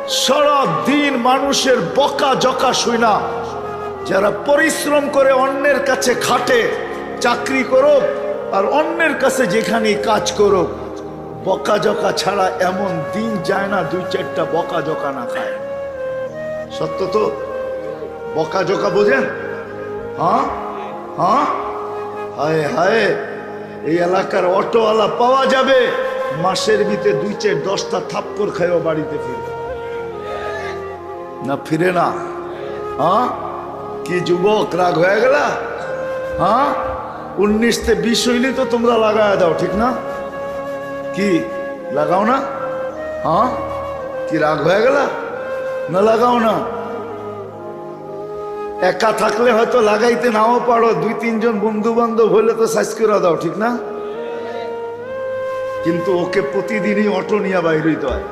সারা দিন মানুষের বকা জকা শুনা, যারা পরিশ্রম করে অন্যের কাছে খাটে, চাকরি করো আর অন্যের কাছে যেখানে কাজ করো, বকা জকা ছাড়া এমন দিন যায় না দুই চারটা বকা জকা না খায়। সত্য তো? বকা জকা বোঝেন? হ্যাঁ হ্যাঁ, হায় হায়, এই এলাকার অটোওয়ালা পাওয়া যাবে মাসের ভিতরে 2-4-10টা থাপ্পড় খায়ও বাড়িতে ফিরে না, ফিরে না। হ্যাঁ, কি যুবক রাগ হয়ে গেল? হ্যাঁ, 19-20 হইলে তো তোমরা লাগায় দাও, ঠিক না? কি লাগাও না? হ্যাঁ, কি রাগ হয়ে গেল? না লাগাও না? একা থাকলে হয়তো লাগাইতে নাও পারো, 2-3 জন বন্ধু বান্ধব হইলে তো সাইজ করে দাও, ঠিক না? কিন্তু ওকে প্রতিদিনই অটো নিয়ে বাইর হইতে হয়।